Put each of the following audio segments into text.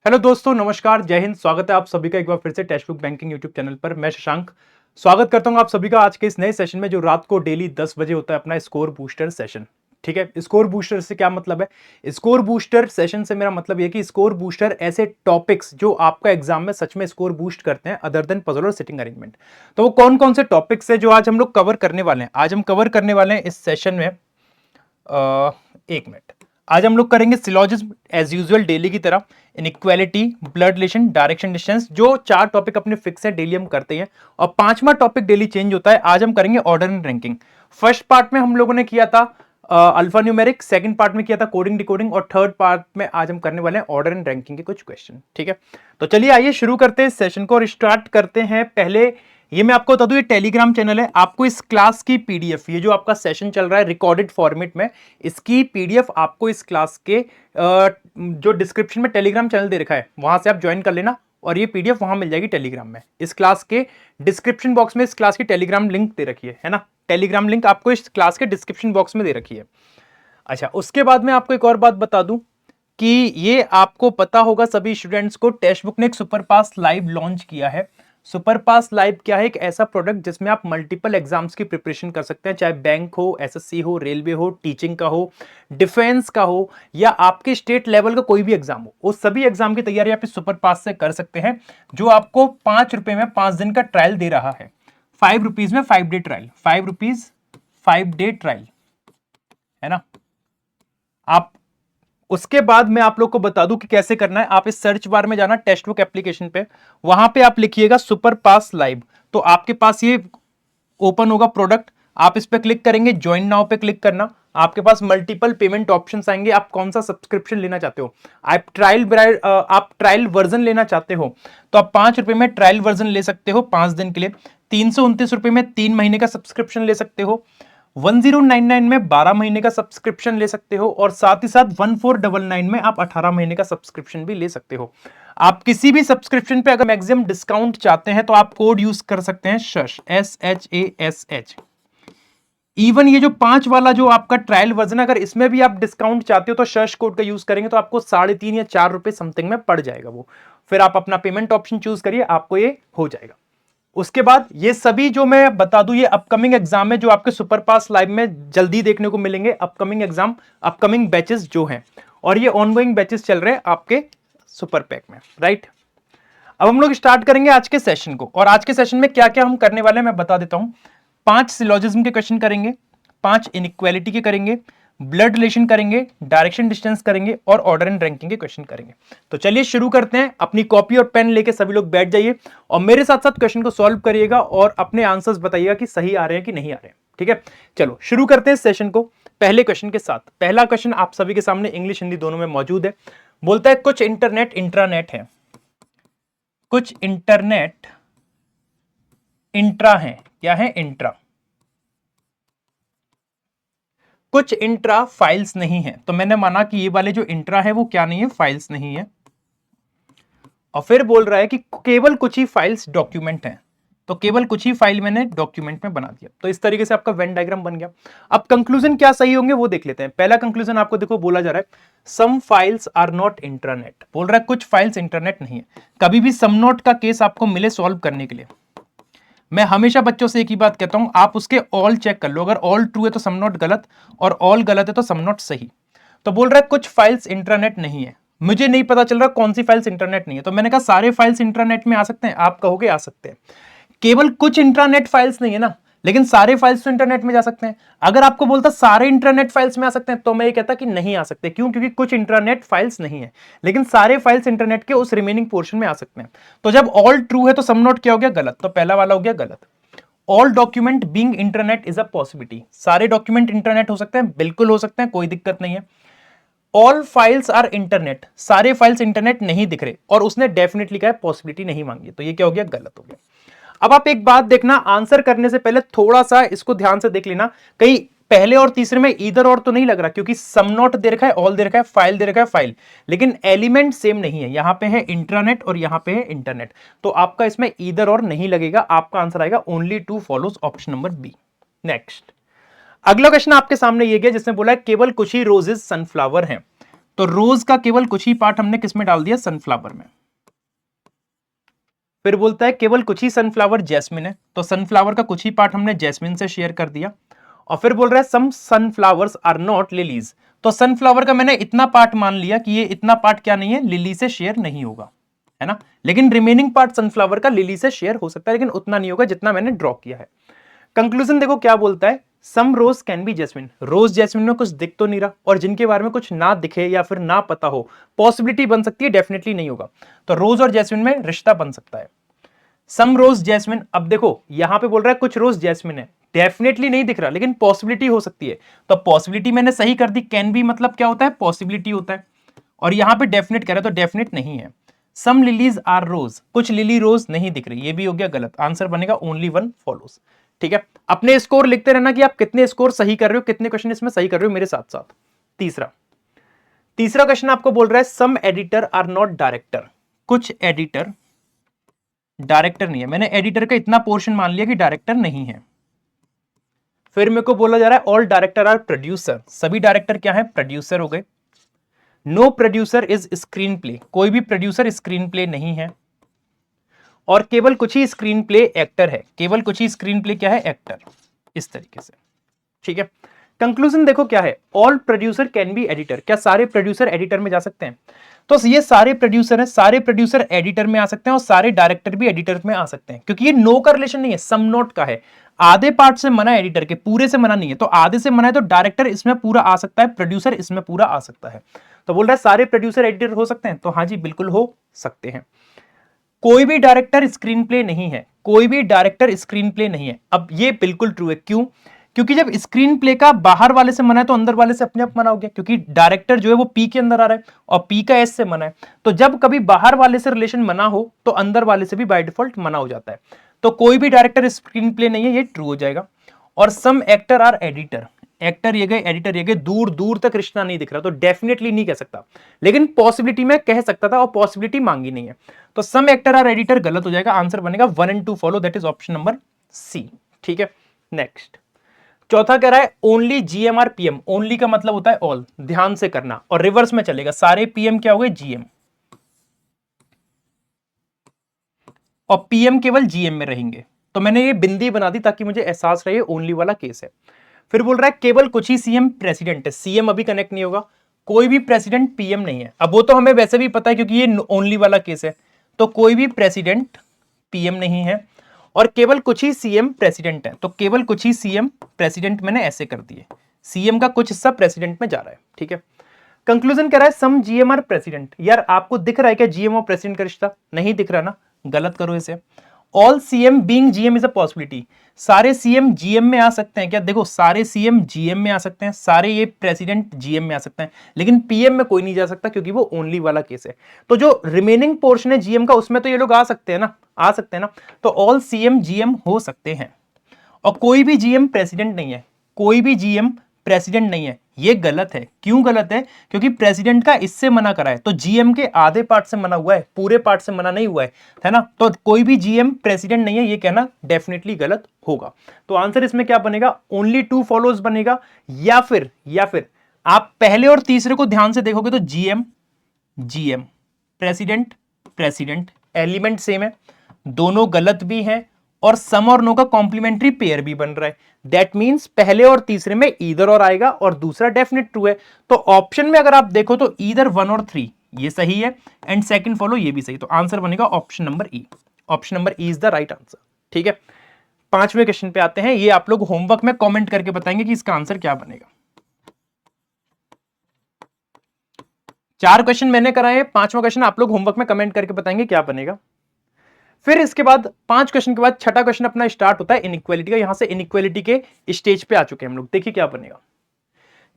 Hello दोस्तों, नमस्कार, जय हिंद। स्वागत है आप सभी का एक बार फिर से text book banking YouTube channel पर। मैं शशांक स्वागत करता हूं आप सभी का आज के इस नए सेशन में, जो रात को डेली 10 बजे होता है अपना स्कोर बूस्टर सेशन। ठीक है, स्कोर बूस्टर से क्या मतलब है? स्कोर बूस्टर सेशन से मेरा मतलब यह कि स्कोर बूस्टर ऐसे टॉपिक्स जो आपका एग्जाम में सच में स्कोर बूस्ट करते हैं अदर देन पजल और सिटिंग अरेंजमेंट। तो वो कौन कौन से टॉपिक्स है जो आज हम लोग कवर करने वाले हैं? आज हम कवर करने वाले हैं इस सेशन में एक मिनट। आज हम लोग करेंगे सिलॉजिज्म एज यूजुअल डेली की तरह, inequality, blood relation, direction distance. जो चार टॉपिक अपने फिक्स है, डेली हम करते हैं, और पांचवा टॉपिक डेली चेंज होता है। आज हम करेंगे order and ranking. First part में हम लोगों ने किया था अल्फा न्यूमेरिक, सेकंड पार्ट में किया था कोडिंग डिकोडिंग, और थर्ड पार्ट में आज हम करने वाले हैं ऑर्डर एंड रैंकिंग के कुछ क्वेश्चन। ठीक है, तो चलिए आइए शुरू करते हैं इस सेशन को और स्टार्ट करते हैं। पहले ये मैं आपको बता दूं, ये टेलीग्राम चैनल है। आपको इस क्लास की पीडीएफ, ये जो आपका सेशन चल रहा है रिकॉर्डेड फॉर्मेट में, इसकी पीडीएफ आपको इस क्लास के जो डिस्क्रिप्शन में टेलीग्राम चैनल दे रखा है वहां से आप ज्वाइन कर लेना, और ये पीडीएफ वहां मिल जाएगी टेलीग्राम में। इस क्लास के डिस्क्रिप्शन बॉक्स में इस क्लास की टेलीग्राम लिंक दे रखी है ना। टेलीग्राम लिंक आपको इस क्लास के डिस्क्रिप्शन बॉक्स में दे रखी है। अच्छा, उसके बाद में आपको एक और बात बता दूं कि ये आपको पता होगा सभी स्टूडेंट्स को, टेक्स्ट बुक ने एक सुपर पास लाइव लॉन्च किया है। सुपर पास लाइव क्या है? एक ऐसा प्रोडक्ट जिसमें आप मल्टीपल एग्जाम्स की प्रिपरेशन कर सकते हैं, चाहे बैंक हो, एसएससी हो, रेलवे हो, टीचिंग का हो, डिफेंस का हो, या आपके स्टेट लेवल का कोई भी एग्जाम हो। वो सभी एग्जाम की तैयारी आप इस सुपर पास से कर सकते हैं, जो आपको 5 रुपए में 5 दिन का ट्रायल दे रहा है। 5 रुपीज में 5 day trial, 5 rupees 5 day trial, है ना। आप उसके बाद मैं आप लोग को बता दूं कि कैसे करना है। आप इस सर्च बार में जाना, टेक्स्ट बुक एप्लीकेशन पे, वहां पे आप लिखिएगा सुपर पास लाइव, तो आपके पास ये ओपन होगा प्रोडक्ट। आप इस पे क्लिक करेंगे, ज्वाइन नाउ पे क्लिक करना। आपके पास मल्टीपल पेमेंट ऑप्शंस आएंगे। आप कौन सा सब्सक्रिप्शन लेना चाहते हो? आप ट्रायल वर्जन लेना चाहते हो तो आप 5 रुपए में ट्रायल वर्जन ले सकते हो 5 दिन के लिए। 329 रुपए में 3 महीने का सब्सक्रिप्शन ले सकते हो। 1099 में 12 महीने का सब्सक्रिप्शन ले सकते हो, और साथ ही साथ 1499 में आप 18 महीने का सब्सक्रिप्शन भी ले सकते हो। आप किसी भी सब्सक्रिप्शन पे अगर मैक्सिमम डिस्काउंट चाहते हैं तो आप कोड यूज कर सकते हैं शश, SHASH। इवन ये जो 5 वाला जो आपका ट्रायल वर्जन, अगर इसमें भी आप डिस्काउंट चाहते हो तो शश कोड का यूज करेंगे तो आपको 3.5 या 4 रुपए समथिंग में पड़ जाएगा वो। फिर आप अपना पेमेंट ऑप्शन चूज करिए, आपको ये हो जाएगा। उसके बाद ये सभी जो मैं बता दूं, ये अपकमिंग एग्जाम है जो आपके सुपर पास लाइव में जल्दी देखने को मिलेंगे। अपकमिंग एग्जाम, अपकमिंग बैचेस जो हैं, और ये ऑनगोइंग बैचेस चल रहे हैं आपके सुपर पैक में, राइट। अब हम लोग स्टार्ट करेंगे आज के सेशन को, और आज के सेशन में क्या क्या हम करने वाले हैं मैं बता देता हूं। 5 सिलोजिज्म के क्वेश्चन करेंगे, 5 इनइक्वालिटी के करेंगे, ब्लड रिलेशन करेंगे, डायरेक्शन डिस्टेंस करेंगे, और ऑर्डर एंड रैंकिंग के क्वेश्चन करेंगे। तो चलिए शुरू करते हैं। अपनी कॉपी और पेन लेके सभी लोग बैठ जाइए और मेरे साथ साथ क्वेश्चन को सॉल्व करिएगा और अपने आंसर्स बताइएगा कि सही आ रहे हैं कि नहीं आ रहे हैं। ठीक है, चलो शुरू करते हैं सेशन को पहले क्वेश्चन के साथ। पहला क्वेश्चन आप सभी के सामने इंग्लिश हिंदी दोनों में मौजूद है। बोलता है कुछ इंटरनेट इंट्रानेट है, कुछ इंटरनेट इंट्रा है। क्या है? इंट्रा। कुछ इंट्रा फाइल्स नहीं है, तो मैंने माना कि ये वाले जो इंट्रा है वो क्या नहीं है? फाइल्स नहीं है। और फिर बोल रहा है कि केवल कुछ ही फाइल्स डॉक्यूमेंट हैं, तो केवल कुछ ही फाइल मैंने डॉक्यूमेंट में बना दिया। तो इस तरीके से आपका वेन डायग्राम बन गया। अब कंक्लूजन क्या सही होंगे वो देख लेते हैं। पहला कंक्लूजन आपको देखो बोला जा रहा है some files are not internet. बोल रहा है कुछ फाइल्स इंटरनेट नहीं है। कभी भी सम नॉट का केस आपको मिले सॉल्व करने के लिए, मैं हमेशा बच्चों से एक ही बात कहता हूं, आप उसके ऑल चेक कर लो। अगर ऑल ट्रू है तो सम नॉट गलत, और ऑल गलत है तो सम नॉट सही। तो बोल रहा है कुछ फाइल्स इंटरनेट नहीं है। मुझे नहीं पता चल रहा कौन सी फाइल्स इंटरनेट नहीं है, तो मैंने कहा सारे फाइल्स इंटरनेट में आ सकते हैं। आप कहोगे आ सकते हैं। केवल कुछ इंटरनेट फाइल्स नहीं है ना, लेकिन सारे फाइल्स तो इंटरनेट में जा सकते हैं। अगर आपको बोलता सारे इंटरनेट फाइल्स में आ सकते हैं तो मैं ये कहता कि नहीं आ सकते। क्यों? क्योंकि कुछ इंटरनेट फाइल्स नहीं है, लेकिन सारे फाइल्स इंटरनेट के उस रिमेनिंग पोर्शन में आ सकते हैं। तो जब ऑल ट्रू है तो सम नॉट क्या हो गया? गलत। तो पहला वाला हो गया गलत। All document being internet is a possibility. सारे डॉक्यूमेंट इंटरनेट हो सकते हैं, बिल्कुल हो सकते हैं, कोई दिक्कत नहीं है। ऑल फाइल्स आर इंटरनेट, सारे फाइल्स इंटरनेट नहीं दिख रहे, और उसने डेफिनेटली कहा पॉसिबिलिटी नहीं मांगी, तो ये क्या हो गया? गलत हो गया। अब आप एक बात देखना, आंसर करने से पहले थोड़ा सा इसको ध्यान से देख लेना, कहीं पहले और तीसरे में इधर और तो नहीं लग रहा, क्योंकि सम नॉट दे रखा है, ऑल दे रखा है, फाइल दे रखा है, फाइल, लेकिन एलिमेंट सेम नहीं है। यहां पे है इंट्रानेट और यहां पे है इंटरनेट, तो आपका इसमें इधर और नहीं लगेगा। आपका आंसर आएगा only two follows, option number B. Next, अगला क्वेश्चन आपके सामने ये गया जिसने बोला है केवल कुछ ही रोजेस सनफ्लावर हैं। तो रोज का केवल कुछ ही पार्ट हमने किस में डाल दिया, सनफ्लावर में। फिर बोलता है केवल कुछ ही सनफ्लावर जैस्मिन है, तो सनफ्लावर का कुछ ही पार्ट हमने जैस्मिन से शेयर कर दिया। और फिर बोल रहा है सम सनफ्लावर्स आर नॉट लिलीज, तो सनफ्लावर का मैंने इतना पार्ट मान लिया कि ये इतना पार्ट क्या नहीं है, लिली से शेयर नहीं होगा, है ना। लेकिन रिमेनिंग पार्ट सनफ्लावर का लिली से शेयर हो सकता है, लेकिन उतना नहीं होगा जितना मैंने ड्रॉ किया है। कंक्लूजन देखो क्या बोलता है, some rose can be jasmine, rose jasmine में कुछ दिख तो नहीं रहा, और जिनके बारे में कुछ ना दिखे या फिर ना पता हो, पॉसिबिलिटी बन सकती है, डेफिनेटली नहीं होगा। तो रोज और जैस्मिन में रिश्ता बन सकता है। सम रोज जैस्मिन, अब देखो यहां पे बोल रहा है कुछ रोज जैस्मिन है, डेफिनेटली नहीं दिख रहा, लेकिन पॉसिबिलिटी हो सकती है, तो पॉसिबिलिटी मैंने सही कर दी। कैन बी मतलब क्या होता है, पॉसिबिलिटी होता है, और यहां पे डेफिनेट कह रहा है तो डेफिनेट नहीं है। सम लिलीज आर रोज, कुछ लिली रोज नहीं दिख रही, ये भी हो गया गलत, आंसर बनेगा ओनली वन फॉलोज। ठीक है, अपने स्कोर लिखते रहना कि आप कितने स्कोर सही कर रहे हो, कितने क्वेश्चन इसमें सही कर रहे हो मेरे साथ साथ। तीसरा क्वेश्चन आपको बोल रहा है सम एडिटर आर नॉट डायरेक्टर, कुछ एडिटर डायरेक्टर नहीं है, मैंने एडिटर का इतना पोर्शन मान लिया कि डायरेक्टर नहीं है। फिर मेरे को बोला जा रहा है ऑल डायरेक्टर आर प्रोड्यूसर, सभी डायरेक्टर क्या है, प्रोड्यूसर हो गए। Know producer is screen play, कोई भी प्रोड्यूसर स्क्रीन प्ले नहीं है। और केवल कुछ ही स्क्रीन प्ले एक्टर है, केवल कुछ ही स्क्रीन प्ले क्या है, एक्टर, इस तरीके से। ठीक है, कंक्लूजन देखो क्या है, all producer can be editor, क्या सारे प्रोड्यूसर एडिटर में जा सकते हैं, तो ये सारे प्रोड्यूसर हैं, सारे प्रोड्यूसर एडिटर में आ सकते हैं, और सारे डायरेक्टर भी एडिटर में आ सकते हैं, क्योंकि ये नो का रिलेशन नहीं है, सम नोट का है। आधे पार्ट से मना है एडिटर के, पूरे से मना नहीं है, तो आधे से मना है तो डायरेक्टर इसमें पूरा आ सकता है, प्रोड्यूसर इसमें पूरा आ सकता है। तो बोल रहा है सारे प्रोड्यूसर एडिटर हो सकते हैं, तो हाँ जी बिल्कुल हो सकते हैं। कोई भी डायरेक्टर स्क्रीन प्ले नहीं है, कोई भी डायरेक्टर स्क्रीन प्ले नहीं है, अब ये बिल्कुल ट्रू है। क्यों, क्योंकि जब स्क्रीन प्ले का बाहर वाले से मना है तो अंदर वाले से अपने आप मना हो गया, क्योंकि डायरेक्टर जो है वो पी के अंदर आ रहा है और पी का एस से मना है, तो जब कभी बाहर वाले से रिलेशन मना हो तो अंदर वाले से भी बाय डिफॉल्ट मना हो जाता है। तो कोई भी डायरेक्टर स्क्रीन प्ले नहीं है, ये ट्रू हो जाएगा। और सम एक्टर आर एडिटर, एक्टर ये गए एडिटर ये गए, दूर दूर तक रिश्ता नहीं दिख रहा, तो डेफिनेटली नहीं कह सकता, लेकिन पॉसिबिलिटी में कह सकता था और पॉसिबिलिटी मांगी नहीं है, तो सम एक्टर आर एडिटर गलत हो जाएगा, आंसर बनेगा 1 and 2 follow, that is option number C. ठीक है, नेक्स्ट चौथा कह रहा है only GM are PM, only का मतलब होता है ऑल, ध्यान से करना, और रिवर्स में चलेगा, सारे पीएम क्या हो गए, जीएम, और पीएम केवल जीएम में रहेंगे। तो मैंने ये बिंदी बना दी ताकि मुझे एहसास रहे ओनली वाला केस है। फिर बोल रहा है केवल कुछ ही सीएम प्रेसिडेंट है, सीएम अभी कनेक्ट नहीं होगा, कोई भी प्रेसिडेंट पीएम नहीं है, अब वो तो हमें वैसे भी पता है क्योंकि ये ओनली वाला केस है, तो कोई भी प्रेसिडेंट पीएम नहीं है, और केवल कुछ ही सीएम प्रेसिडेंट है, तो केवल कुछ ही सीएम प्रेसिडेंट मैंने ऐसे कर दिए, सीएम का कुछ हिस्सा प्रेसिडेंट में जा रहा है। ठीक है, कंक्लूजन कह रहा है सम जीएम आर प्रेसिडेंट, यार आपको दिख रहा है क्या जीएम और प्रेसिडेंट का रिश्ता, नहीं दिख रहा ना, गलत करो इसे। All CM being GM is a possibility, सारे सीएम जीएम में आ सकते हैं क्या, देखो सारे सीएम जीएम में आ सकते हैं, सारे ये प्रेसिडेंट जीएम में आ सकते हैं, लेकिन पीएम में कोई नहीं जा सकता क्योंकि वो ओनली वाला केस है। तो जो रिमेनिंग पोर्शन है जीएम का उसमें तो ये लोग आ सकते हैं ना, आ सकते हैं ना, तो ऑल सीएम जीएम हो सकते हैं। और कोई भी जीएम प्रेसिडेंट नहीं है, कोई भी जीएम प्रेसिडेंट नहीं है, ये गलत है। क्यों गलत है, क्योंकि प्रेसिडेंट का इससे मना करा है, तो जीएम के आधे पार्ट से मना हुआ है, पूरे पार्ट से मना नहीं हुआ है ना, तो कोई भी जीएम प्रेसिडेंट नहीं है, ये कहना डेफिनेटली गलत होगा। तो आंसर इसमें क्या बनेगा, ओनली 2 फॉलोज बनेगा, या फिर आप पहले और तीसरे को ध्यान से देखोगे तो GM GM, president president, element same है, दोनों गलत भी हैं, और सम और नो का कॉम्प्लीमेंट्री पेयर भी बन रहा है, दैट मींस पहले और तीसरे में ईदर और आएगा, और दूसरा डेफिनेट ट्रू है। तो ऑप्शन में अगर आप देखो तो ईदर 1 और 3 ये सही है, एंड सेकंड फॉलो ये भी सही, तो आंसर बनेगा option number E, option number E is the right answer. ठीक है, 5वें क्वेश्चन पे आते हैं, ये आप लोग होमवर्क में कॉमेंट करके बताएंगे कि इसका आंसर क्या बनेगा। 4 क्वेश्चन मैंने कराए, 5वां क्वेश्चन आप लोग होमवर्क में कमेंट करके बताएंगे क्या बनेगा। फिर इसके बाद 5 क्वेश्चन के बाद छठा क्वेश्चन अपना स्टार्ट होता है इनइक्वालिटी का, यहां से इनइक्वालिटी के स्टेज पे आ चुके हैं हम लोग, देखिए क्या बनेगा।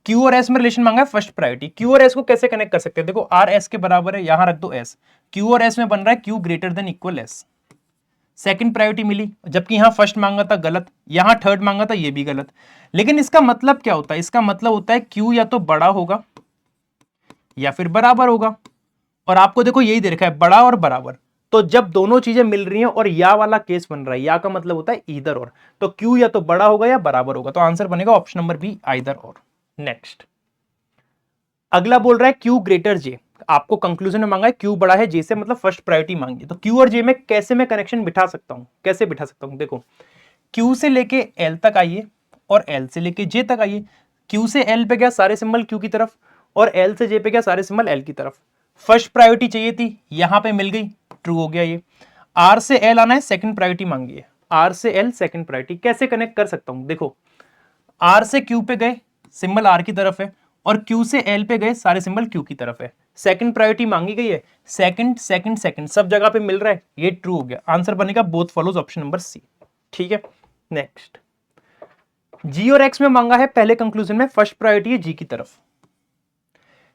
क्यू और एस में रिलेशन मांगा है, फर्स्ट प्रायोरिटी, क्यू और एस को कैसे कनेक्ट कर सकते हैं, देखो आर एस के बराबर है, यहां रख दो एस, क्यू और एस में बन रहा है Q greater than equal S, second priority मिली, जबकि यहां फर्स्ट मांगा था गलत, यहां थर्ड मांगा था ये भी गलत। लेकिन इसका मतलब क्या होता है, इसका मतलब होता है क्यू या तो बड़ा होगा या फिर बराबर होगा, और आपको देखो यही दे रखा है बड़ा और बराबर, तो जब दोनों चीजें मिल रही हैं और या वाला केस बन रहा है, या का मतलब होता है ईदर और, तो क्यू या तो बड़ा होगा या बराबर होगा, तो आंसर बनेगा ऑप्शन नंबर बी आइदर और। नेक्स्ट अगला बोल रहा है क्यू ग्रेटर जे, आपको कंक्लूजन में मांगा है क्यू बड़ा है जे से, मतलब फर्स्ट प्रायोरिटी मांगी। तो क्यू और जे में कैसे मैं कनेक्शन बिठा सकता हूं, कैसे बिठा सकता हूं? देखो, क्यू से लेके एल तक आइए और एल से लेके जे तक आइए। क्यू से एल पे गया, सारे सिंबल क्यू की तरफ, और एल से जे पे गया, सारे सिंबल एल की तरफ। फर्स्ट प्रायोरिटी चाहिए थी, यहां पे मिल गई, ट्रू हो गया ये। आर से एल आना है, सेकंड प्रायोरिटी मांगी है, आर से एल सेकंड प्रायोरिटी। कैसे कनेक्ट कर सकता हूं? देखो, आर से क्यू पे गए, सिंबल आर की तरफ है, और क्यू से एल पे गए, सारे सिंबल क्यू की तरफ है। सेकंड प्रायोरिटी मांगी गई है, सेकंड सेकंड सेकंड सब जगह पे मिल रहा है, ये ट्रू हो गया। आंसर बनेगा both follows, option number C. ठीक है, नेक्स्ट, जी और एक्स में मांगा है, पहले कंक्लूजन में फर्स्ट प्रायोरिटी है जी की तरफ।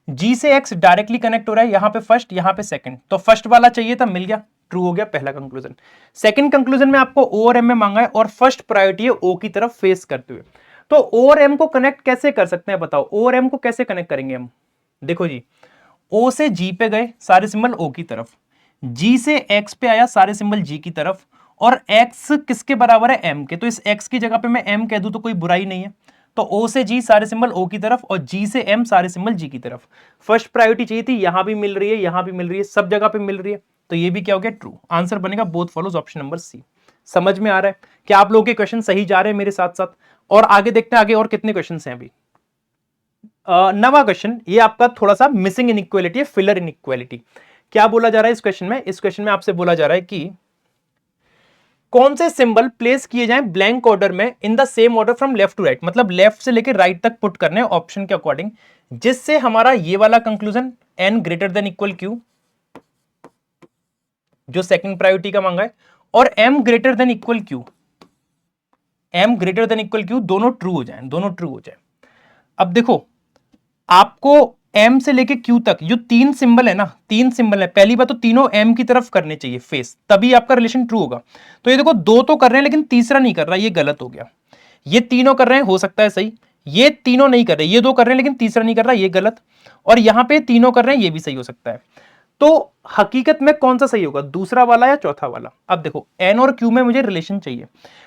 जी से एक्स डायरेक्टली कनेक्ट हो रहा है, यहां पे फर्स्ट, यहां पे सेकंड, तो फर्स्ट वाला चाहिए था, मिल गया, ट्रू हो गया पहला कंक्लूजन। सेकंड कंक्लूजन में आपको ओ और एम में मांगा है, और फर्स्ट प्रायोरिटी है ओ की तरफ फेस करते हुए। तो ओ और एम को कनेक्ट कैसे कर सकते हैं बताओ? ओ और एम को कैसे कनेक्ट करेंगे हम? देखो जी, ओ से जी पे गए, सारे सिंबल ओ की तरफ, जी से एक्स पे आया, सारे सिंबल जी की तरफ, और एक्स किसके बराबर है? एम के, तो इस एक्स की जगह पे मैं एम कह दूं तो कोई बुराई नहीं है। तो ओ से जी, सारे सिंबल ओ की तरफ, और जी से एम, सारे सिंबल जी की तरफ। फर्स्ट प्रायोरिटी चाहिए थी, यहां भी मिल रही है, यहां भी मिल रही है, सब जगह पे मिल रही है, तो ये भी क्या हो गया? ट्रू। आंसर बनेगा both follows, option number C. समझ में आ रहा है? क्या आप लोगों के क्वेश्चन सही जा रहे हैं मेरे साथ साथ? और आगे देखते हैं, आगे और कितने क्वेश्चन हैं अभी। नवा क्वेश्चन, ये आपका थोड़ा सा मिसिंग इनइक्वालिटी है, फिलर इनइक्वालिटी। क्या बोला जा रहा है इस क्वेश्चन में? इस क्वेश्चन में आपसे बोला जा रहा है कि कौन से सिंबल प्लेस किए जाएं ब्लैंक ऑर्डर में in the same order from left to right, मतलब लेफ्ट से लेकर राइट तक पुट करने ऑप्शन के अकॉर्डिंग, जिससे हमारा ये वाला conclusion n greater than equal q, जो सेकंड प्रायोरिटी का मांगा है, और m greater than equal q, m greater than equal q, दोनों ट्रू हो जाए, दोनों ट्रू हो जाए। अब देखो, आपको m से लेके q तक जो तीन सिंबल है ना, तीन सिंबल है, पहली बात तो तीनों m की तरफ करने चाहिए फेस, तभी आपका रिलेशन ट्रू होगा। तो ये देखो, दो तो कर रहे हैं लेकिन तीसरा नहीं कर रहा, ये गलत हो गया। ये तीनों कर रहे हैं, हो सकता है सही, ये तीनों नहीं कर रहे, ये दो कर रहे हैं लेकिन तीसरा नहीं कर रहा, ये गलत। और यहां पे तीनों कर रहे हैं, ये भी सही हो सकता है। तो हकीकत में कौन सा सही होगा, दूसरा वाला या चौथा वाला? अब देखो, एन और क्यू में मुझे रिलेशन चाहिए,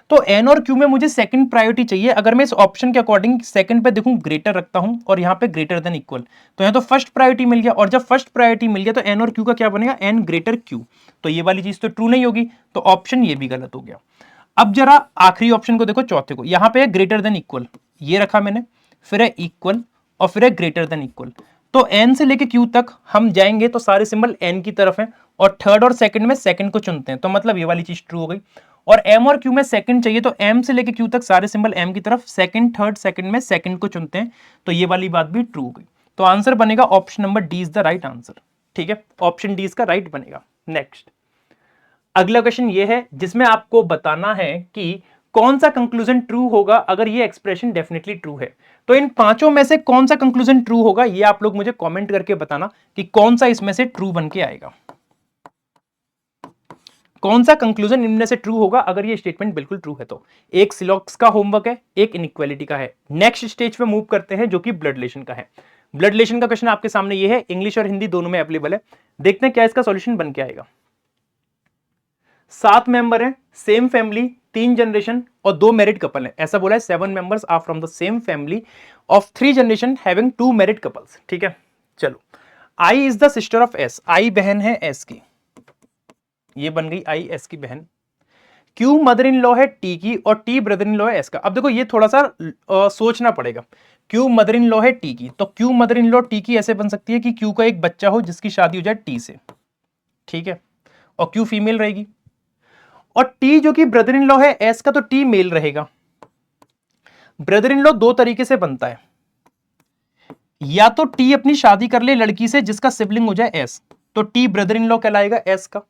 तो एन और क्यू में मुझे सेकंड प्रायोरिटी चाहिए। अगर मैं इस ऑप्शन के अकॉर्डिंग सेकंड पे देखूं, ग्रेटर रखता हूं, और यहां पे ग्रेटर देन इक्वल, तो यहां तो फर्स्ट प्रायोरिटी मिल गया, और जब फर्स्ट प्रायोरिटी मिल गया तो एन और क्यू का क्या बनेगा? N greater Q. तो ये वाली चीज तो ट्रू नहीं होगी, तो ऑप्शन ये भी गलत हो गया। अब जरा आखिरी ऑप्शन को देखो, चौथे को, यहां पे है ग्रेटर देन इक्वल, ये रखा मैंने, फिर है इक्वल, और फिर है ग्रेटर देन इक्वल। तो n से लेके q तक हम जाएंगे तो सारे सिंबल n की तरफ हैं, और थर्ड और सेकंड में सेकंड को चुनते हैं, तो मतलब ये वाली चीज ट्रू हो गई। और m और q में सेकंड चाहिए, तो m से लेके q तक सारे सिंबल m की तरफ, सेकंड थर्ड सेकंड में सेकंड को चुनते हैं, तो ये वाली बात भी ट्रू हो गई। तो आंसर बनेगा option number D is the right answer. ठीक है, ऑप्शन डी इसका राइट बनेगा। नेक्स्ट, अगला क्वेश्चन ये है जिसमें आपको बताना है कि कौन सा कंक्लूजन ट्रू होगा अगर ये एक्सप्रेशन डेफिनेटली ट्रू है। तो इन पांचों में से कौन सा कंक्लूजन ट्रू होगा, ये आप लोग मुझे कमेंट करके बताना कि कौन सा इसमें से ट्रू बन के आएगा। कौन सा कंक्लूजन इनमें से ट्रू होगा अगर ये स्टेटमेंट बिल्कुल ट्रू है? तो एक सिलॉक्स का होमवर्क है, एक इनइक्वालिटी का है। नेक्स्ट स्टेज पे मूव करते हैं जो कि ब्लड रिलेशन का है। ब्लड रिलेशन का क्वेश्चन आपके सामने ये है, इंग्लिश और हिंदी दोनों में अवेलेबल है। देखते हैं क्या इसका सॉल्यूशन बन के आएगा। 7 मेंबर हैं, सेम फैमिली, 3 जनरेशन और 2 मैरिड कपल हैं। ऐसा बोला है 7 members are from the same family of 3 generation having 2 married couples. ठीक है, चलो, I is the sister of S, I बहन है एस की, ये बन गई आई एस की बहन। क्यू मदर इन लॉ है टी की, और टी ब्रदर इन लॉ है एस का। अब देखो, ये थोड़ा सा सोचना पड़ेगा। क्यू मदर इन लॉ है टी की, तो Q mother in law T की ऐसे बन सकती है कि क्यू का एक बच्चा हो जिसकी शादी हो जाए टी से, ठीक है, और क्यू फीमेल रहेगी। और टी जो कि ब्रदर इन लॉ है एस का, तो टी मेल रहेगा। ब्रदर इन लॉ दो तरीके से बनता है, या तो टी अपनी शादी कर ले लड़की से जिसका सिबलिंग हो जाए एस, तो टी ब्रदर इन लॉ कहलाएगा एस का।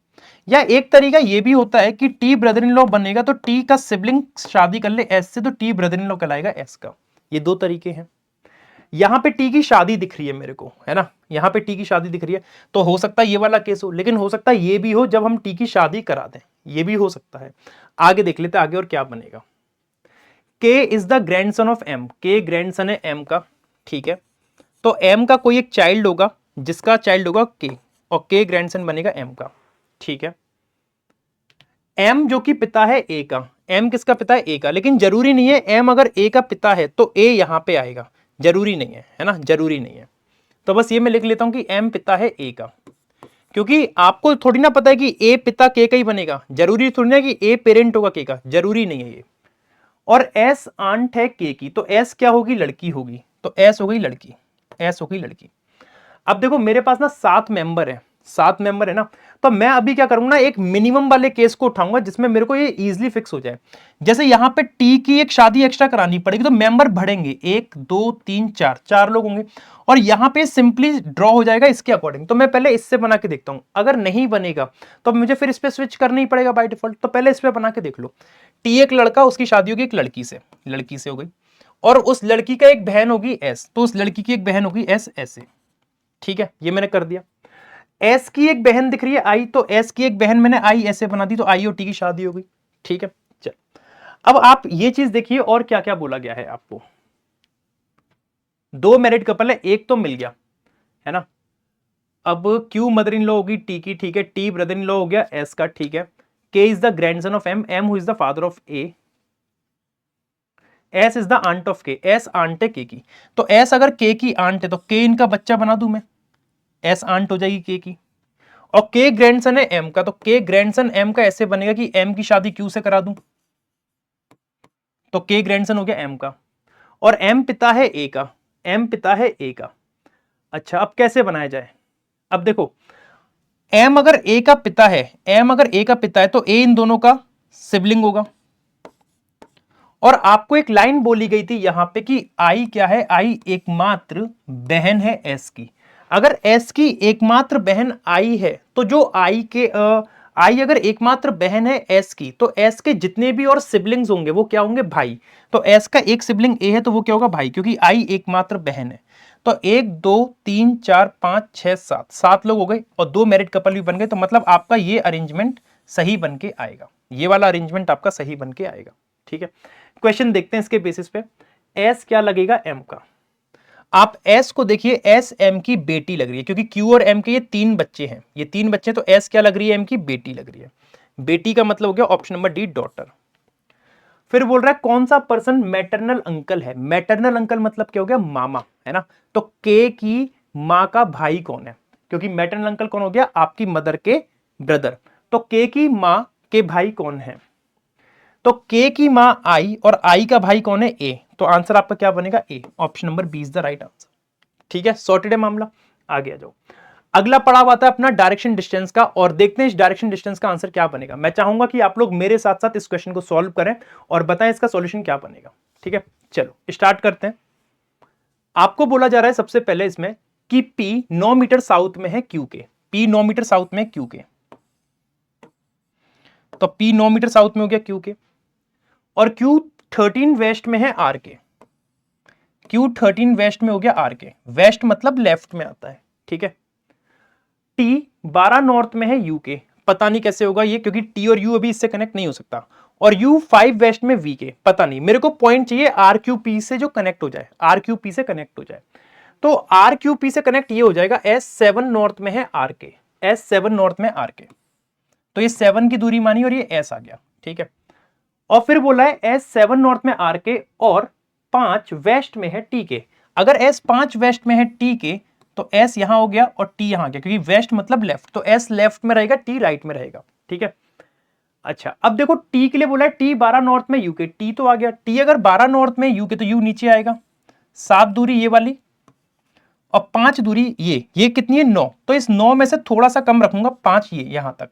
या एक तरीका ये भी होता है कि टी ब्रदर इन लॉ बनेगा तो टी का सिबलिंग शादी कर ले एस से, तो टी ब्रदर इन लॉ कहलाएगा एस का। ये दो तरीके हैं। यहां पे टी की शादी दिख रही है मेरे को, है ना, यहां पे टी की शादी दिख रही है, तो हो सकता है ये वाला केस हो, लेकिन हो सकता है ये भी हो जब हम टी की शादी करा दें, ये भी हो सकता है। आगे देख लेते हैं आगे और क्या बनेगा। K is the grandson of M, K grandson है एम का, ठीक है, तो एम का कोई एक चाइल्ड होगा जिसका चाइल्ड होगा के, और के ग्रैंडसन बनेगा एम का, ठीक है। एम जो कि पिता है ए का, एम किसका पिता है ए का, लेकिन जरूरी नहीं है एम अगर ए का पिता है तो ए यहां पे आएगा, जरूरी नहीं है, है ना, जरूरी नहीं है। तो बस ये मैं लिख लेता हूं कि m पिता है a का, क्योंकि आपको थोड़ी ना पता है कि a पिता k का ही बनेगा, जरूरी थोड़ी ना कि a पेरेंट होगा k का, जरूरी नहीं है ये। और s आंट है k की, तो s क्या होगी, लड़की होगी, तो s हो गई लड़की, s हो गई लड़की। अब देखो मेरे पास ना 7 मेंबर है, 7 मेंबर है ना, तो मैं अभी क्या करूंगा ना, एक मिनिमम वाले केस को उठाऊंगा जिसमें मेरे को ये इजीली फिक्स हो जाए। जैसे यहां पे टी की एक शादी एक्स्ट्रा करानी पड़ेगी, तो मेंबर बढ़ेंगे, 1 2 3 4, 4 लोग होंगे, और यहां पे सिंपली ड्रॉ हो जाएगा इसके अकॉर्डिंग। तो मैं पहले इससे बना के देखता हूं, अगर नहीं बनेगा तो मुझे फिर इस पे स्विच करना ही पड़ेगा बाय डिफॉल्ट। तो पहले इस पे बना के देख लो। टी एक लड़का, उसकी शादी होगी एक लड़की से, लड़की से हो गई, और उस लड़की का एक बहन होगी एस, तो उस लड़की की एक बहन होगी एस ऐसे, ठीक है, ये मैंने कर दिया। एस की एक बहन दिख रही है आई, तो एस की एक बहन मैंने आई ऐसे बना दी, तो आई और टी की शादी हो गई, ठीक है। चल अब आप ये चीज देखिए और क्या क्या बोला गया है आपको। 2 मैरिड कपल है, एक तो मिल गया है ना। अब क्यू मदर इन लॉ होगी टी की, ठीक है, टी ब्रदर इन लॉ हो गया एस का, ठीक है। K is the grandson of M, M who is the father of A, S is the aunt of K, S aunt है के की, तो एस अगर के की आंट है तो के इनका बच्चा बना दूं मैं, एस आंट हो जाएगी के की। और के ग्रैंडसन है एम का, तो के ग्रैंडसन एम का ऐसे बनेगा कि एम की शादी क्यू से करा दूं, तो के ग्रैंडसन हो गया एम का। और एम पिता है ए का, एम पिता है ए का। अच्छा अब कैसे बनाया जाए, अब देखो एम अगर ए का पिता है, एम अगर ए का पिता है तो ए इन दोनों का सिबलिंग होगा। और आपको एक लाइन बोली गई थी यहां पे कि आई क्या है, आई एकमात्र बहन है एस की। अगर एस की एकमात्र बहन आई है तो जो आई के आई अगर एकमात्र बहन है एस की, तो एस के जितने भी और सिबलिंग्स होंगे वो क्या होंगे, भाई। तो एस का एक सिबलिंग ए है तो वो क्या होगा, भाई, क्योंकि आई एकमात्र बहन है। तो 1 2 3 4 5 6 7, 7 लोग हो गए और 2 मैरिड कपल भी बन गए। तो मतलब आपका ये अरेंजमेंट सही बन के आएगा, ये वाला अरेंजमेंट आपका सही बन के आएगा, ठीक है। क्वेश्चन देखते हैं इसके बेसिस पे। एस क्या लगेगा एम का, आप एस को देखिए, एस एम की बेटी लग रही है, क्योंकि क्यू और एम के ये 3 बच्चे हैं, ये 3 बच्चे हैं, तो एस क्या लग रही है, एम की बेटी लग रही है। बेटी का मतलब हो गया ऑप्शन नंबर डी डॉटर। फिर बोल रहा है कौन सा पर्सन मैटरनल अंकल है, मैटरनल अंकल मतलब क्या हो गया, मामा, है ना। तो के की मां का भाई कौन है, क्योंकि मैटरनल अंकल कौन हो गया, आपकी मदर के ब्रदर। तो के की मां के भाई कौन है, तो के की मां आई और आई का भाई कौन है, ए। तो आंसर आपका क्या बनेगा, A, option number B is the right answer, ठीक है। सॉर्टेड है मामला, आगे आ जाओ। अगला पड़ाव आता है अपना डायरेक्शन डिस्टेंस का, और देखते हैं इस डायरेक्शन डिस्टेंस का आंसर क्या बनेगा। मैं चाहूंगा कि आप लोग मेरे साथ साथ इस क्वेश्चन को सॉल्व करें और बताएं इसका सॉल्यूशन क्या बनेगा, ठीक है। चलो स्टार्ट करते हैं। आपको बोला जा रहा है सबसे पहले इसमें कि P 9 मीटर साउथ में है Q के, P 9 मीटर साउथ में Q के, तो P 9 मीटर साउथ में हो गया Q के, और Q 13 वेस्ट में है R के, Q 13 वेस्ट में हो गया R के, वेस्ट मतलब लेफ्ट में आता है, ठीक है। T 12 नॉर्थ में है U के, पता नहीं कैसे होगा ये, क्योंकि T और U अभी इससे कनेक्ट नहीं हो सकता। और U 5 वेस्ट में V के, पता नहीं, मेरे को पॉइंट चाहिए RQP से जो कनेक्ट हो जाए, RQP से कनेक्ट हो जाए। तो RQP से कनेक्ट ये हो जाएगा, S7 नॉर्थ में है R के, S7 नॉर्थ में R के, तो ये 7 की दूरी मानी और ये S आ गया, ठीक है। और फिर बोला है S7 नॉर्थ में R के और 5 वेस्ट में है T के। अगर S 5 वेस्ट में है T के तो S यहां हो गया और T यहां गया, क्योंकि वेस्ट मतलब लेफ्ट, तो S लेफ्ट में रहेगा, T राइट में रहेगा, ठीक है। अच्छा अब देखो T के लिए बोला है T 12 नॉर्थ में U के, T तो आ गया, T अगर 12 नॉर्थ में U के तो U नीचे आएगा, 7 दूरी ये वाली और 5 दूरी ये कितनी है, 9, तो इस 9 में से थोड़ा सा कम रखूंगा, 5 ये यहां तक।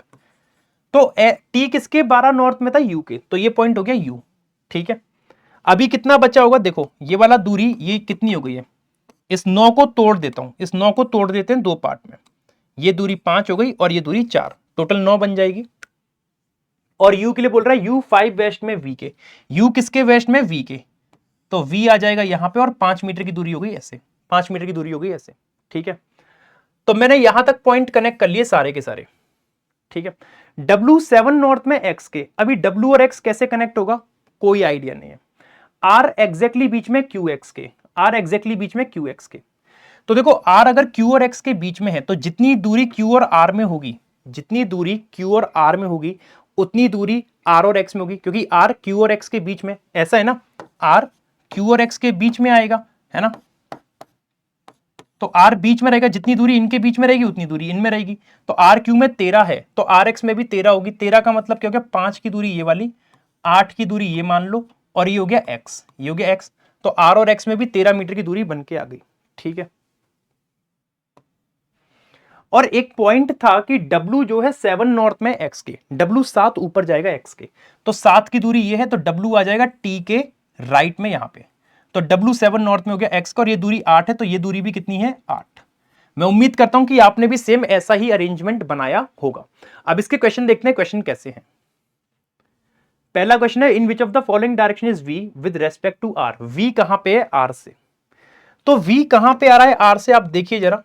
तो T किसके 12 नॉर्थ में था, U के, तो ये पॉइंट हो गया U, ठीक है। अभी कितना बचा होगा, देखो ये वाला दूरी ये कितनी हो गई है, इस 9 को तोड़ देता हूं, इस 9 को तोड़ देते हैं 2 पार्ट में, ये दूरी 5 हो गई और ये दूरी 4, टोटल 9 बन जाएगी। और U के लिए बोल रहा है U 5 वेस्ट में V के, U किसके वेस्ट में, V के, तो V आ जाएगा यहां पे और 5 मीटर की दूरी हो गई ऐसे, 5 मीटर की दूरी हो गई ऐसे, ठीक है। तो मैंने यहां तक पॉइंट कनेक्ट कर लिए सारे के सारे, ठीक है। W7 नॉर्थ में X के, अभी W और X कैसे कनेक्ट होगा, कोई आइडिया नहीं है। R एग्जैक्टली बीच में QX के, R एग्जैक्टली बीच में QX के, तो देखो R अगर Q और X के बीच में है तो जितनी दूरी Q और R में होगी, जितनी दूरी Q और R में होगी उतनी दूरी R और X में होगी, क्योंकि R Q और X के बीच में, ऐसा है ना, R Q और X के बीच में आएगा, है ना। तो r बीच में रहेगा, जितनी दूरी इनके बीच में रहेगी उतनी दूरी इनमें रहेगी। तो r क्यू में 13 है तो rx में भी 13 होगी। 13 का मतलब क्या हो गया, 5 की दूरी ये वाली, 8 की दूरी ये मान लो, और ये हो गया x, ये हो गया x। तो r और x में भी 13 मीटर की दूरी बन के आ गई। ठीक है, और एक पॉइंट था कि W जो है 7 नॉर्थ में x के, W 7 ऊपर जाएगा x के, तो 7 की दूरी ये है, तो W आ जाएगा t के राइट में यहां पे। तो W 7 नॉर्थ में हो गया x का, और ये दूरी 8 है, तो ये दूरी भी कितनी है, 8। मैं उम्मीद करता हूं कि आपने भी सेम ऐसा ही अरेंजमेंट बनाया होगा। अब इसके क्वेश्चन देखते हैं, क्वेश्चन कैसे हैं। पहला क्वेश्चन है, in which of the following direction is v with respect to r। v कहां पे है, r से। तो v कहां पे आ रहा है, r से, आप देखिए जरा,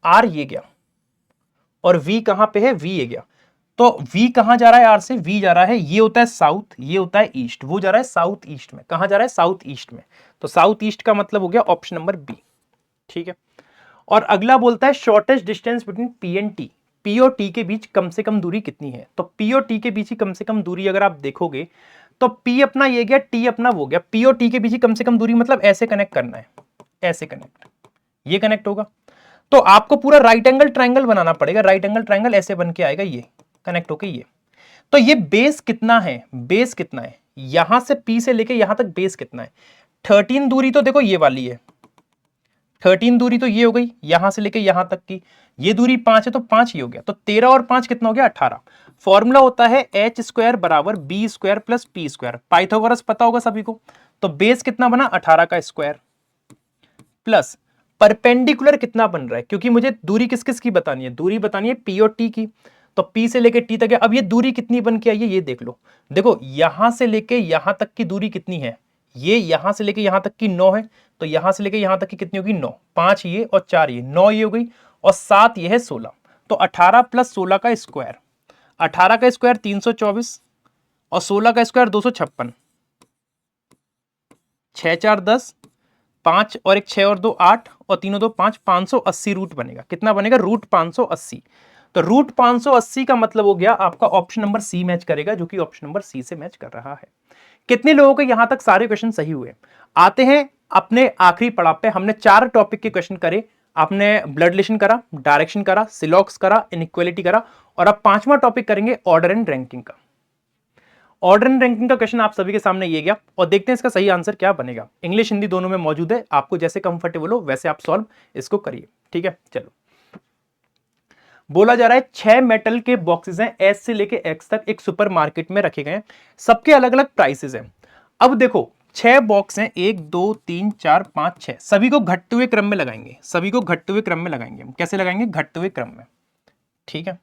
r ये गया, और v कहां पे है, v ये गया। तो v कहां जा रहा है, r से, v जा रहा है, ये होता है साउथ, ये होता है ईस्ट, वो जा रहा है साउथ ईस्ट में। कहां जा रहा है, साउथ ईस्ट में। तो साउथ ईस्ट का मतलब हो गया ऑप्शन नंबर बी। ठीक है, और अगला बोलता है shortest distance between P and T. P और टी के बीच कम से कम दूरी कितनी है। तो पी और टी के बीच ही कम से कम दूरी अगर आप देखोगे तो पी अपना ये गया, टी अपना वो गया। पी और टी के बीच ही कम से कम दूरी मतलब ऐसे कनेक्ट करना है, ऐसे कनेक्ट, ये कनेक्ट होगा। तो आपको पूरा राइट एंगल ट्रायंगल बनाना पड़ेगा। राइट एंगल ट्रायंगल ऐसे बन के आएगा, ये कनेक्ट होके ये। तो ये बेस कितना है, बेस कितना है, यहां से पी से लेके यहां तक बेस कितना है। 13 दूरी तो देखो ये वाली है, 13 दूरी तो ये हो गई, यहां से लेके यहां तक की। ये दूरी 5 है तो 5 ही हो गया। तो 13 और 5 कितना हो गया, 18। फॉर्मूला होता है एच स्क्वायर बराबर B square plus P square. Pythagoras पता होगा सभी को। तो बेस कितना बना, 18 का स्क्वायर, प्लस परपेंडिकुलर कितना बन रहा है, क्योंकि मुझे दूरी किस किस की बतानी है, दूरी बतानी है पी और टी की। तो पी से लेके टी तक है। अब ये दूरी कितनी बन के आई है, ये देख लो। देखो यहां से लेके यहां तक की दूरी कितनी है, ये यहां से लेके यहां तक की 9 है। तो यहां से लेके यहां तक की कितनी होगी, 9। 5 ये और 4 ये, 9 ये हो गई, और 7 ये है 16। तो 18 प्लस 16 का स्क्वायर, 18 का स्क्वायर 324, और 16 का स्क्वायर 256। 6 4 10, 5 और एक 6 और 2 8, और 3 और 2 5, 580 रूट बनेगा। कितना बनेगा, रूट 580। तो रूट 580 का मतलब हो गया आपका ऑप्शन नंबर सी मैच करेगा, जो कि ऑप्शन नंबर सी से मैच कर रहा है। कितने लोगों के यहां तक सारे क्वेश्चन सही हुए। आते हैं अपने आखिरी पड़ाव पे। हमने 4 टॉपिक के क्वेश्चन करे। आपने ब्लड रिलेशन करा, डायरेक्शन करा, सिलॉक्स करा, इनइक्वालिटी करा, और अब 5वां टॉपिक करेंगे ऑर्डर एंड रैंकिंग का। ऑर्डर एंड रैंकिंग का क्वेश्चन आप सभी के सामने ये गया, और देखते हैं इसका सही आंसर क्या बनेगा। इंग्लिश हिंदी दोनों में मौजूद है, आपको जैसे कंफर्टेबल हो वैसे आप सॉल्व इसको करिए। ठीक है, चलो। बोला जा रहा है 6 मेटल के बॉक्सेस हैं, एस से लेके एक्स तक, एक सुपरमार्केट में रखे गए हैं। सबके अलग अलग प्राइसेस हैं। अब देखो 6 बॉक्स हैं, 1 2 3 4 5 6, सभी को घटते हुए क्रम में लगाएंगे। सभी को घटते हुए क्रम में लगाएंगे। हम कैसे लगाएंगे, घटते हुए क्रम में। ठीक है,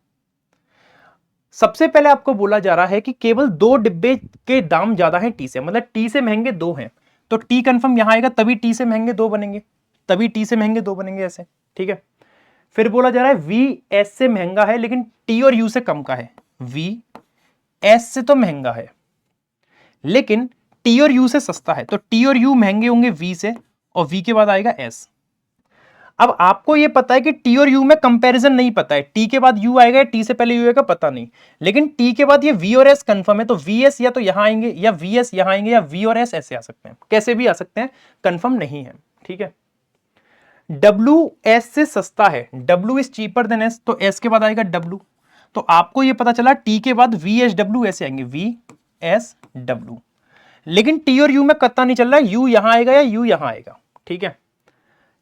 सबसे पहले आपको बोला जा रहा है कि केवल 2 डिब्बे के दाम ज्यादा हैं टी से, मतलब टी से महंगे 2 हैं। तो टी कंफर्म यहां आएगा, तभी टी से महंगे 2 बनेंगे, तभी टी से महंगे 2 बनेंगे ऐसे। ठीक है, फिर बोला जा रहा है वी एस से महंगा है लेकिन टी और यू से कम का है। वी एस से तो महंगा है लेकिन टी और यू से सस्ता है। तो टी और यू महंगे होंगे वी से, और वी के बाद आएगा एस। अब आपको ये पता है कि टी और यू में कंपैरिजन नहीं पता है, टी के बाद यू आएगा या टी से पहले यू आएगा पता नहीं, लेकिन टी के बाद ये वी और एस कंफर्म है। तो वी एस या तो यहां आएंगे, या वी एस यहां आएंगे, या वी और एस ऐसे आ सकते हैं, कैसे भी आ सकते हैं, कंफर्म नहीं है। ठीक है, W S से सस्ता है, W is cheaper than S, तो S के बाद आएगा W। तो आपको ये पता चला T के बाद VSW ऐसे आएंगे, VSW। लेकिन T और U में पता नहीं चल रहा है U यहां आएगा या U यहां आएगा। ठीक है,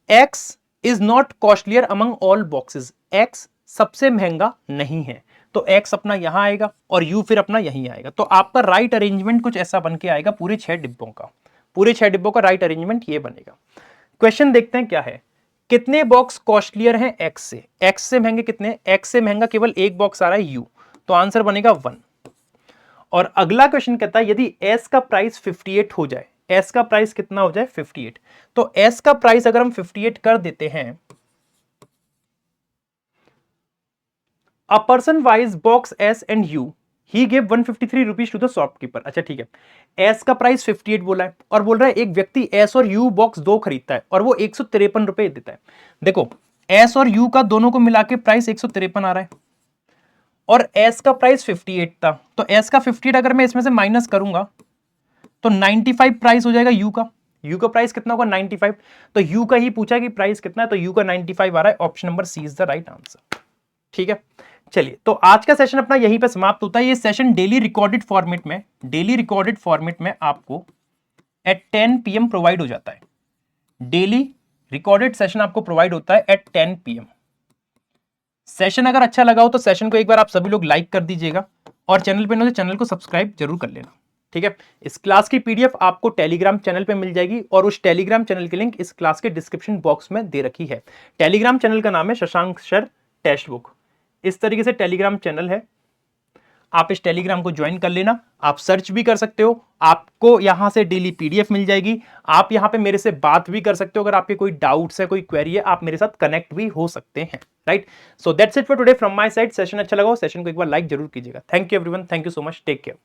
X is not costlier among all boxes, X सबसे महंगा नहीं है। तो X अपना यहां आएगा और U फिर अपना यहीं आएगा। तो आपका राइट अरेंजमेंट कुछ ऐसा बन के आएगा पूरे 6 डिब्बों का। पूरे 6 डिब्बों का राइट अरेंजमेंट ये बनेगा। क्वेश्चन देखते हैं क्या है। कितने बॉक्स कॉस्टलियर हैं एक्स से, एक्स से महंगे कितने, एक्स से महंगा केवल एक बॉक्स आ रहा है यू, तो आंसर बनेगा 1। और अगला क्वेश्चन कहता है यदि एस का प्राइस 58 हो जाए, एस का प्राइस कितना हो जाए 58, तो एस का प्राइस अगर हम 58 कर देते हैं, a person buys box S and you he give 153 rupees to the shopkeeper. अच्छा ठीक है, एस का प्राइस 58 बोला है, और बोल रहा है एक व्यक्ति एस और यू बॉक्स 2 खरीदता है और वो 153 रुपए देता है। देखो एस और यू का दोनों को मिला के प्राइस 153 आ रहा है, और एस का प्राइस 58 था। तो एस का 58 अगर मैं इसमें से माइनस करूंगा तो 95 प्राइस हो जाएगा यू का, यू का प्राइस कितना होगा 95, तो यू का ही पूछा कि प्राइस कितना है, तो यू का 95 आ रहा है। Option number C is the right answer. ठीक है, चलिए तो आज का सेशन अपना यहीं पे समाप्त होता है। ये सेशन डेली रिकॉर्डेड फॉर्मेट में आपको एट 10 PM प्रोवाइड हो जाता है। डेली रिकॉर्डेड सेशन आपको प्रोवाइड होता है एट 10 PM। सेशन अगर अच्छा लगा हो तो सेशन को एक बार आप सभी लोग लाइक कर दीजिएगा, और चैनल पे तो चैनल को सब्सक्राइब जरूर कर लेना। ठीक है, इस क्लास की PDF आपको टेलीग्राम चैनल पे मिल जाएगी, और उस टेलीग्राम चैनल की लिंक इस क्लास के डिस्क्रिप्शन बॉक्स में दे रखी है। टेलीग्राम चैनल का नाम है शशांक सर टेक्स्ट बुक। इस तरीके से टेलीग्राम चैनल है, आप इस टेलीग्राम को ज्वाइन कर लेना। आप सर्च भी कर सकते हो, आपको यहां से डेली PDF मिल जाएगी। आप यहां पे मेरे से बात भी कर सकते हो, अगर आपके कोई डाउट्स है, कोई क्वेरी है, आप मेरे साथ कनेक्ट भी हो सकते हैं। Right, so that's it for today from my side. Session अच्छा लगा हो सेशन को एक बार लाइक जरूर कीजिएगा। Thank you everyone, thank you so much, take care.